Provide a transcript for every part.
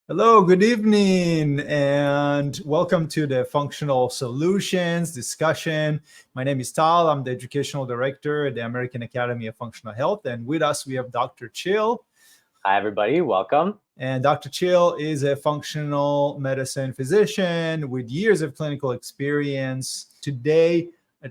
Hello, good evening, and welcome to the Functional Solutions discussion. My name is Tal. I'm the Educational Director at the American Academy of Functional Health, and with us we have Dr. Chill. Hi, everybody. Welcome. And Dr. Chill is a functional medicine physician with years of clinical experience. Today,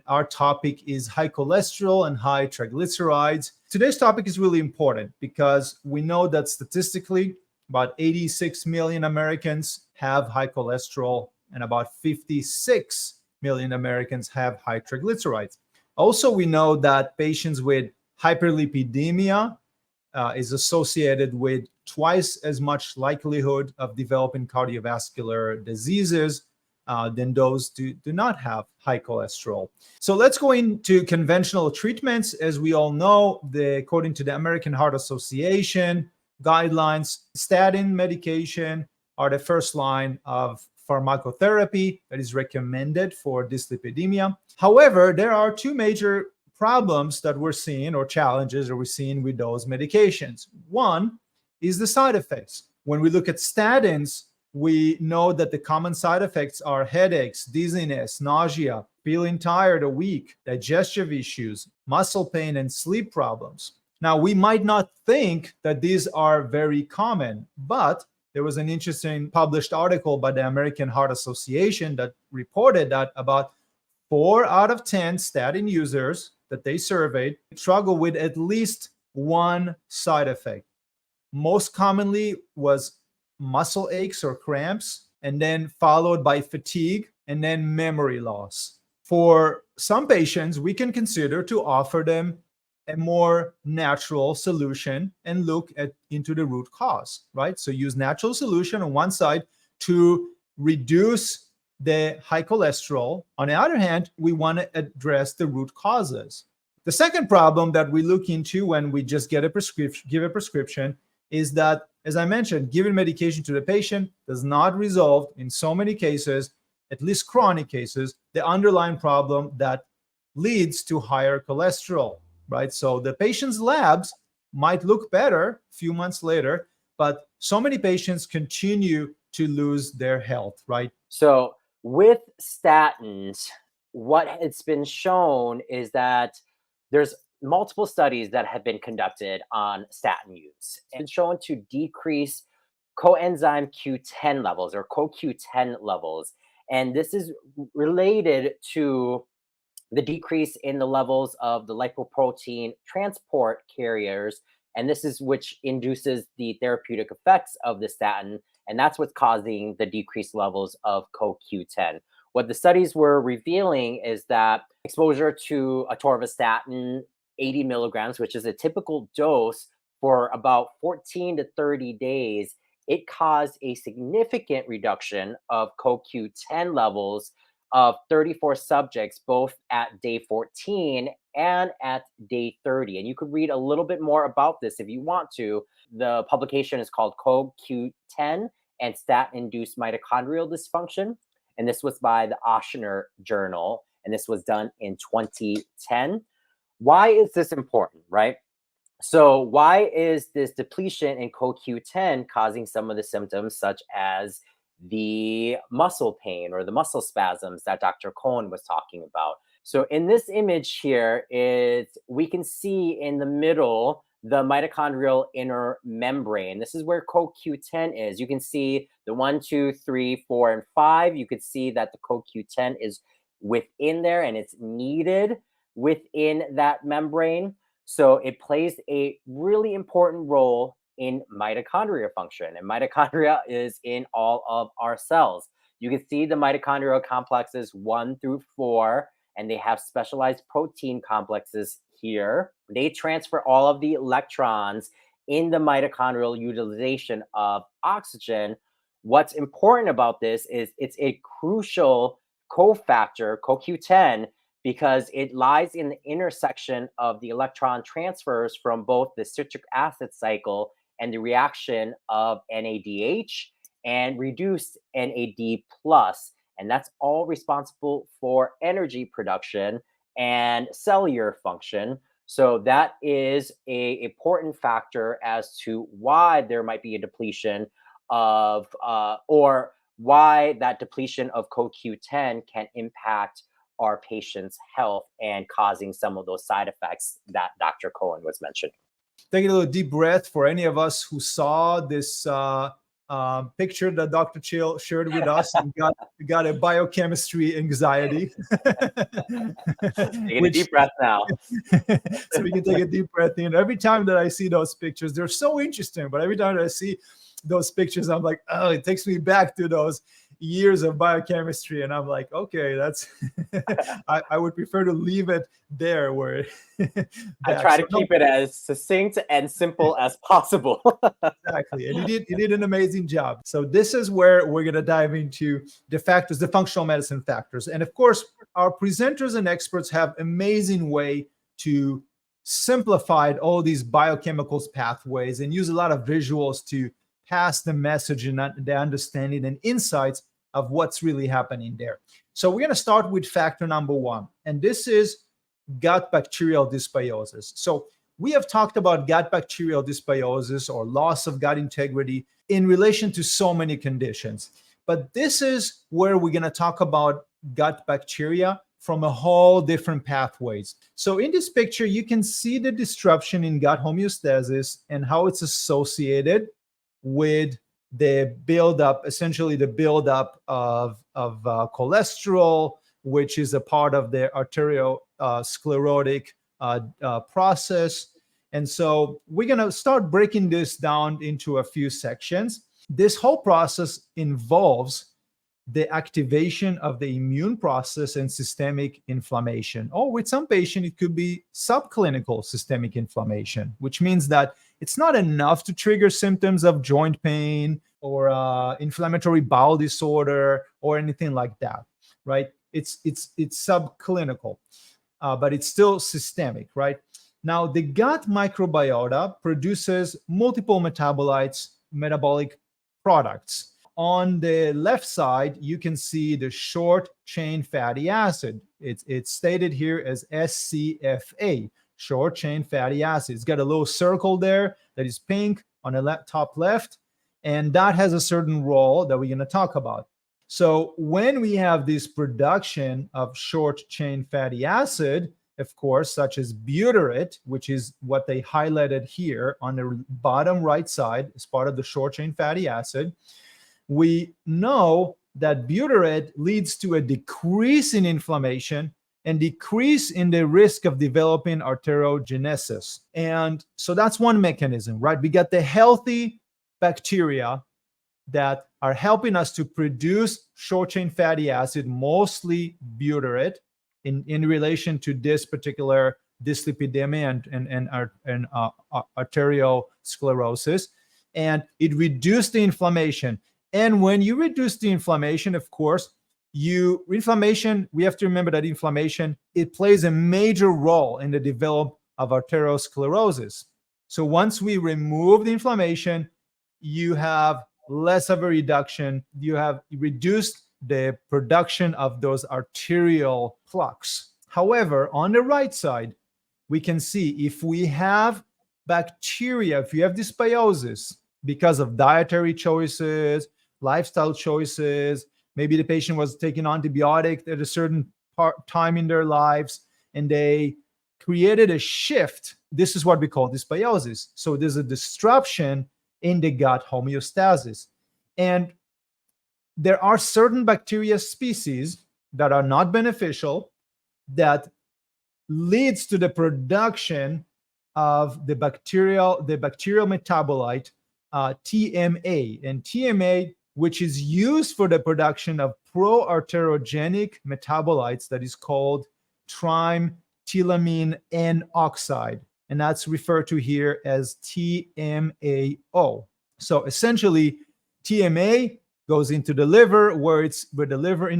our topic is high cholesterol and high triglycerides. Today's topic is really important because we know that statistically, about 86 million Americans have high cholesterol and about 56 million Americans have high triglycerides. Also, we know that patients with hyperlipidemia is associated with twice as much likelihood of developing cardiovascular diseases than those who do not have high cholesterol. So let's go into conventional treatments. As we all know, according to the American Heart Association guidelines, statin medication are the first line of pharmacotherapy that is recommended for dyslipidemia. However, there are two major problems that we're seeing or challenges that we're seeing with those medications. One is the side effects. When we look at statins, we know that the common side effects are headaches, dizziness, nausea, feeling tired or weak, digestive issues, muscle pain, and sleep problems. Now, we might not think that these are very common, but there was an interesting published article by the American Heart Association that reported that about 4 out of 10 statin users that they surveyed struggle with at least one side effect. Most commonly was muscle aches or cramps, and then followed by fatigue and then memory loss. For some patients, we can consider to offer them a more natural solution and look into the root cause, right? So use natural solution on one side to reduce the high cholesterol. On the other hand, we want to address the root causes. The second problem that we look into when we just give a prescription is that, as I mentioned, giving medication to the patient does not resolve, in so many cases, at least chronic cases, the underlying problem that leads to higher cholesterol, right? So the patient's labs might look better a few months later, but so many patients continue to lose their health, right? So, with statins, what has been shown is that there's multiple studies that have been conducted on statin use and shown to decrease coenzyme Q10 levels or CoQ10 levels. And this is related to the decrease in the levels of the lipoprotein transport carriers. And this is which induces the therapeutic effects of the statin. And that's what's causing the decreased levels of CoQ10. What the studies were revealing is that exposure to atorvastatin, 80 milligrams, which is a typical dose for about 14 to 30 days, it caused a significant reduction of CoQ10 levels of 34 subjects, both at day 14 and at day 30. And you could read a little bit more about this if you want to. The publication is called CoQ10 and Statin-Induced Mitochondrial Dysfunction. And this was by the Oshner Journal. And this was done in 2010. Why is this important, right? So why is this depletion in CoQ10 causing some of the symptoms, such as the muscle pain or the muscle spasms that Dr. Cohen was talking about? So in this image here, we can see in the middle the mitochondrial inner membrane. This is where CoQ10 is. You can see the 1, 2, 3, 4, and 5. You could see that the CoQ10 is within there and it's needed within that membrane. So it plays a really important role in mitochondria function. And mitochondria is in all of our cells. You can see the mitochondrial complexes 1 through 4, and they have specialized protein complexes here. They transfer all of the electrons in the mitochondrial utilization of oxygen. What's important about this is it's a crucial cofactor, CoQ10, because it lies in the intersection of the electron transfers from both the citric acid cycle and the reaction of NADH and reduced NAD+. And that's all responsible for energy production and cellular function. So that is an important factor as to why there might be a depletion of or why that depletion of CoQ10 can impact our patient's health and causing some of those side effects that Dr. Cohen was mentioning. Taking a little deep breath for any of us who saw this picture that Dr. Chill shared with us and got a biochemistry anxiety. Taking a deep breath now. So we can take a deep breath in. Every time that I see those pictures, they're so interesting. But every time that I see those pictures, I'm like, oh, it takes me back to those years of biochemistry. And I'm like, okay, that's, I would prefer to leave it there where I try to keep it as succinct and simple as possible. Exactly. And you did an amazing job. So this is where we're going to dive into the factors, the functional medicine factors. And of course, our presenters and experts have amazing way to simplify all these biochemicals pathways and use a lot of visuals to pass the message and the understanding and insights of what's really happening there. So we're going to start with factor number 1, and this is gut bacterial dysbiosis. So we have talked about gut bacterial dysbiosis or loss of gut integrity in relation to so many conditions. But this is where we're going to talk about gut bacteria from a whole different pathways. So in this picture, you can see the disruption in gut homeostasis and how it's associated with the buildup, essentially the buildup of cholesterol, which is a part of the arteriosclerotic process. And so we're going to start breaking this down into a few sections. This whole process involves the activation of the immune process and systemic inflammation. Or with some patient, it could be subclinical systemic inflammation, which means that it's not enough to trigger symptoms of joint pain or inflammatory bowel disorder or anything like that, right? It's subclinical, but it's still systemic, right? Now, the gut microbiota produces multiple metabolites, metabolic products. On the left side, you can see the short chain fatty acid. It's stated here as SCFA, short chain fatty acid. It's got a little circle there that is pink on the top left, and that has a certain role that we're going to talk about. So when we have this production of short chain fatty acid, of course, such as butyrate, which is what they highlighted here on the bottom right side as part of the short chain fatty acid, we know that butyrate leads to a decrease in inflammation and decrease in the risk of developing arteriogenesis. And so that's one mechanism, right? We got the healthy bacteria that are helping us to produce short chain fatty acid, mostly butyrate, in relation to this particular dyslipidemia and arteriosclerosis. And it reduced the inflammation. And when you reduce the inflammation, of course, we have to remember that inflammation, it plays a major role in the development of arteriosclerosis. So once we remove the inflammation, you have less of a reduction. You have reduced the production of those arterial plaques. However, on the right side, we can see if we have bacteria, if you have dysbiosis because of dietary choices, lifestyle choices, maybe the patient was taking antibiotic at a certain time in their lives, and they created a shift. This is what we call dysbiosis. So there's a disruption in the gut homeostasis. And there are certain bacteria species that are not beneficial that leads to the production of the bacterial metabolite TMA. And TMA, which is used for the production of pro-arterogenic metabolites, that is called trimethylamine N oxide. And that's referred to here as TMAO. So essentially, TMA goes into the liver, where in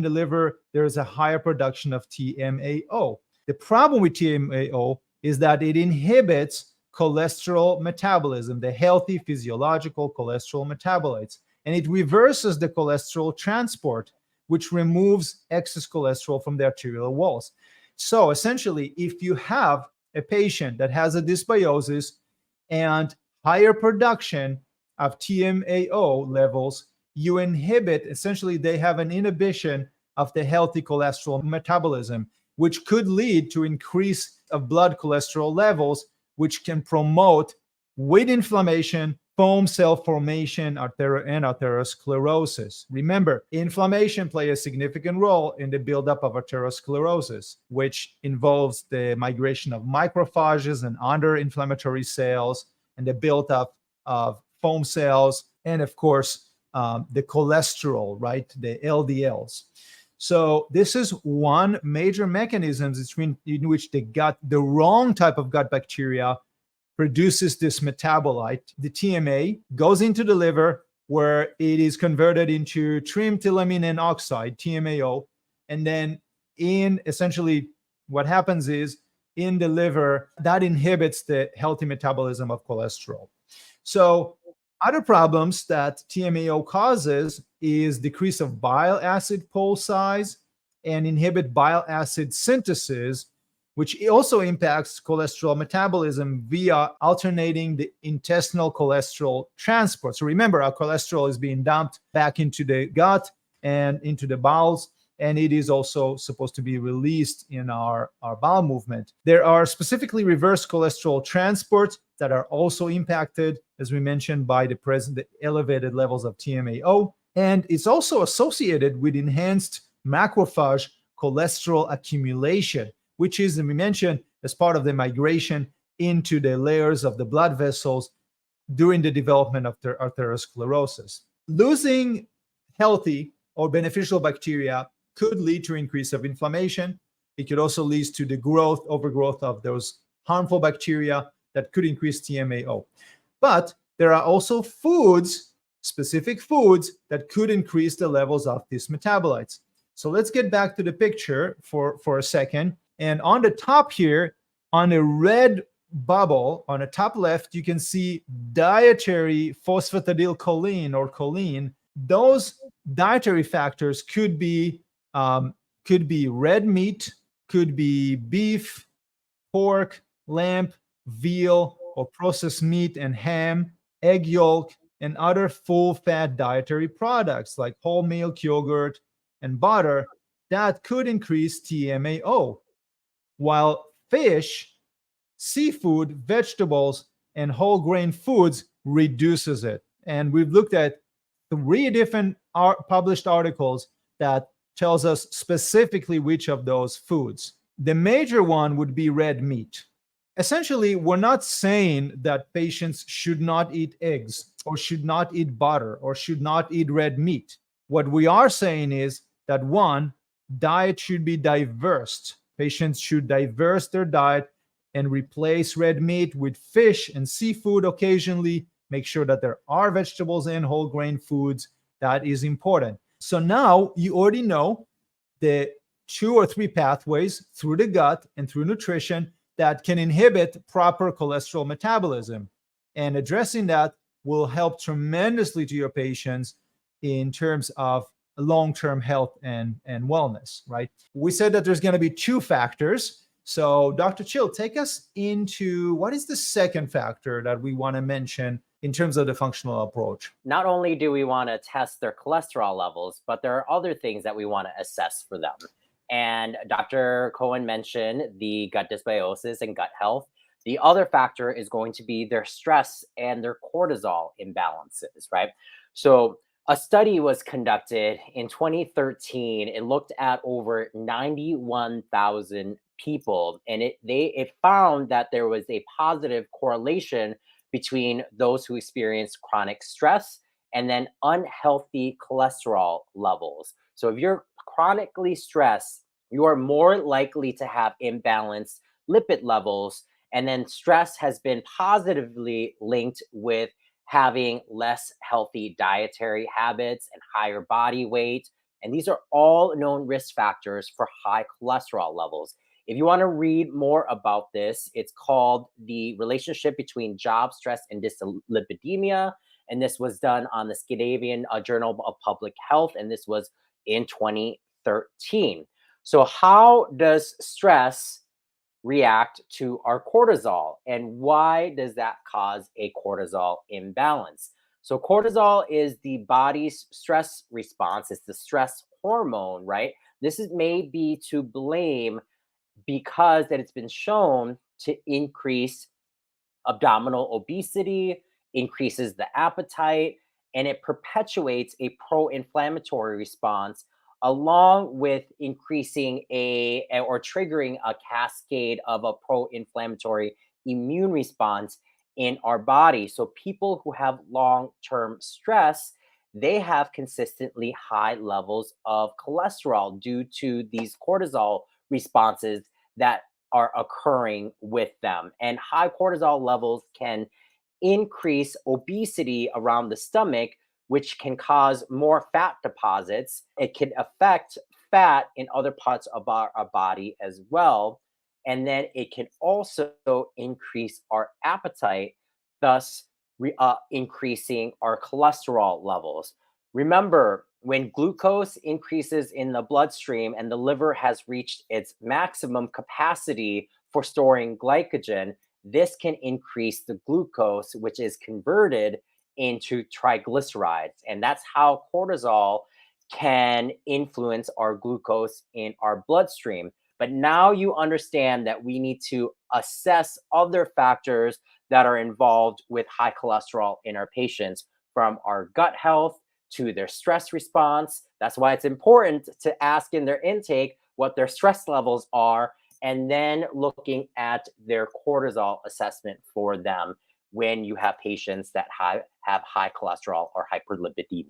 the liver, there is a higher production of TMAO. The problem with TMAO is that it inhibits cholesterol metabolism, the healthy physiological cholesterol metabolites, and it reverses the cholesterol transport, which removes excess cholesterol from the arterial walls. So essentially, if you have a patient that has a dysbiosis and higher production of TMAO levels, you inhibit, essentially, they have an inhibition of the healthy cholesterol metabolism, which could lead to increase of blood cholesterol levels, which can promote with inflammation, foam cell formation, and arteriosclerosis. Remember, inflammation plays a significant role in the buildup of arteriosclerosis, which involves the migration of macrophages and other inflammatory cells and the buildup of foam cells, and of course, the cholesterol, right? The LDLs. So this is one major mechanism in which the wrong type of gut bacteria produces this metabolite. The TMA goes into the liver where it is converted into trimethylamine N oxide, TMAO. And then essentially what happens is in the liver, that inhibits the healthy metabolism of cholesterol. So other problems that TMAO causes is decrease of bile acid pole size and inhibit bile acid synthesis, which also impacts cholesterol metabolism via alternating the intestinal cholesterol transport. So remember, our cholesterol is being dumped back into the gut and into the bowels, and it is also supposed to be released in our bowel movement. There are specifically reverse cholesterol transports that are also impacted, as we mentioned, by the elevated levels of TMAO. And it's also associated with enhanced macrophage cholesterol accumulation, which is, as we mentioned, as part of the migration into the layers of the blood vessels during the development of arteriosclerosis. Losing healthy or beneficial bacteria could lead to increase of inflammation. It could also lead to the overgrowth of those harmful bacteria that could increase TMAO. But there are also specific foods that could increase the levels of these metabolites. So let's get back to the picture for a second. And on the top here, on a red bubble, on the top left, you can see dietary phosphatidylcholine or choline. Those dietary factors could be red meat, could be beef, pork, lamb, veal, or processed meat and ham, egg yolk, and other full-fat dietary products like whole milk yogurt and butter that could increase TMAO. While fish, seafood, vegetables, and whole grain foods reduces it. And we've looked at 3 different published articles that tells us specifically which of those foods. The major one would be red meat. Essentially, we're not saying that patients should not eat eggs or should not eat butter or should not eat red meat. What we are saying is that one, diet should be diverse. Patients should diverse their diet and replace red meat with fish and seafood occasionally. Make sure that there are vegetables and whole grain foods. That is important. So now you already know the 2 or 3 pathways through the gut and through nutrition that can inhibit proper cholesterol metabolism. And addressing that will help tremendously to your patients in terms of long-term health and wellness, right? We said that there's going to be 2 factors. So Dr. Chill, take us into what is the second factor that we want to mention in terms of the functional approach? Not only do we want to test their cholesterol levels, but there are other things that we want to assess for them. And Dr. Cohen mentioned the gut dysbiosis and gut health. The other factor is going to be their stress and their cortisol imbalances, right? So a study was conducted in 2013. It looked at over 91,000 people, and it found that there was a positive correlation between those who experienced chronic stress and then unhealthy cholesterol levels. So if you're chronically stressed, you are more likely to have imbalanced lipid levels. And then stress has been positively linked with having less healthy dietary habits and higher body weight. And these are all known risk factors for high cholesterol levels. If you want to read more about this, it's called The Relationship Between Job Stress and Dyslipidemia. And this was done on the Scandinavian Journal of Public Health. And this was in 2013. So how does stress react to our cortisol, and why does that cause a cortisol imbalance? So cortisol is the body's stress response. It's the stress hormone, right? This is may be to blame because that it's been shown to increase abdominal obesity, increases the appetite, and it perpetuates a pro-inflammatory response along with increasing a or triggering a cascade of a pro-inflammatory immune response in our body. So people who have long-term stress, they have consistently high levels of cholesterol due to these cortisol responses that are occurring with them. And high cortisol levels can increase obesity around the stomach, which can cause more fat deposits. It can affect fat in other parts of our body as well. And then it can also increase our appetite, thus increasing our cholesterol levels. Remember, when glucose increases in the bloodstream and the liver has reached its maximum capacity for storing glycogen, this can increase the glucose, which is converted into triglycerides. And that's how cortisol can influence our glucose in our bloodstream. But now you understand that we need to assess other factors that are involved with high cholesterol in our patients, from our gut health to their stress response. That's why it's important to ask in their intake what their stress levels are, and then looking at their cortisol assessment for them when you have patients that have high cholesterol or hyperlipidemia.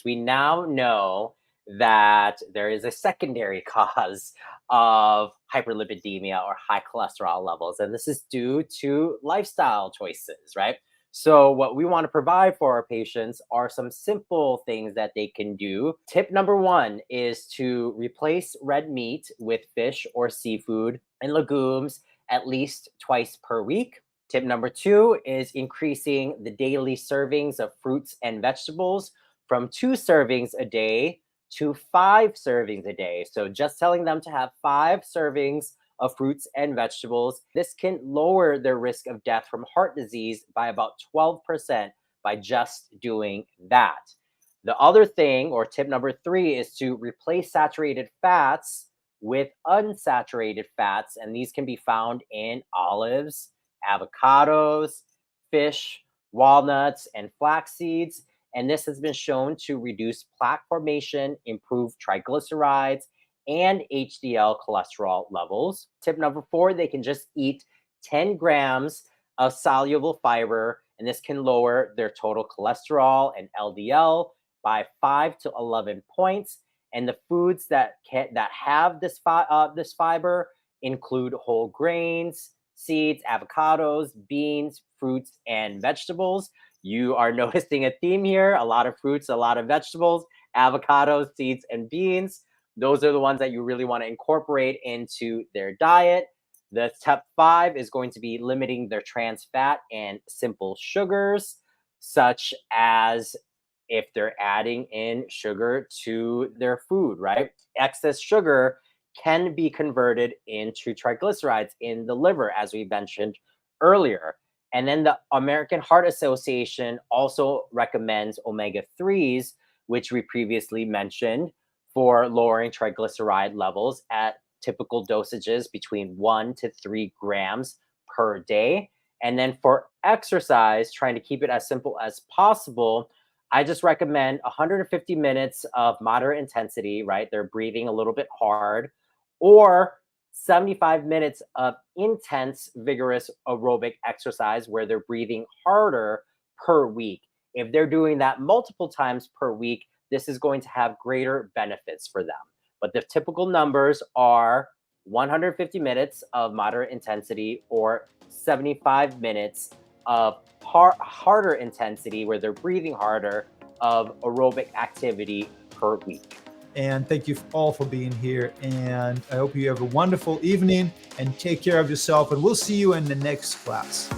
We now know that there is a secondary cause of hyperlipidemia or high cholesterol levels, and this is due to lifestyle choices, right? So, what we want to provide for our patients are some simple things that they can do. Tip number one is to replace red meat with fish or seafood and legumes at least twice per week. Tip number two is increasing the daily servings of fruits and vegetables from 2 servings a day to 5 servings a day. So, just telling them to have 5 servings of fruits and vegetables. This can lower their risk of death from heart disease by about 12% by just doing that. The other thing, or tip number 3, is to replace saturated fats with unsaturated fats. And these can be found in olives, avocados, fish, walnuts, and flax seeds. And this has been shown to reduce plaque formation, improve triglycerides, and HDL cholesterol levels. Tip number 4, they can just eat 10 grams of soluble fiber, and this can lower their total cholesterol and LDL by 5 to 11 points. And the foods that have this fiber include whole grains, seeds, avocados, beans, fruits, and vegetables. You are noticing a theme here: a lot of fruits, a lot of vegetables, avocados, seeds, and beans. Those are the ones that you really want to incorporate into their diet. The step 5 is going to be limiting their trans fat and simple sugars, such as if they're adding in sugar to their food, right? Excess sugar can be converted into triglycerides in the liver, as we mentioned earlier. And then the American Heart Association also recommends omega 3s, which we previously mentioned, for lowering triglyceride levels at typical dosages between 1 to 3 grams per day. And then for exercise, trying to keep it as simple as possible, I just recommend 150 minutes of moderate intensity, right? They're breathing a little bit hard, or 75 minutes of intense, vigorous aerobic exercise where they're breathing harder per week. If they're doing that multiple times per week, this is going to have greater benefits for them. But the typical numbers are 150 minutes of moderate intensity or 75 minutes of harder intensity where they're breathing harder of aerobic activity per week. And thank you all for being here. And I hope you have a wonderful evening and take care of yourself. And we'll see you in the next class.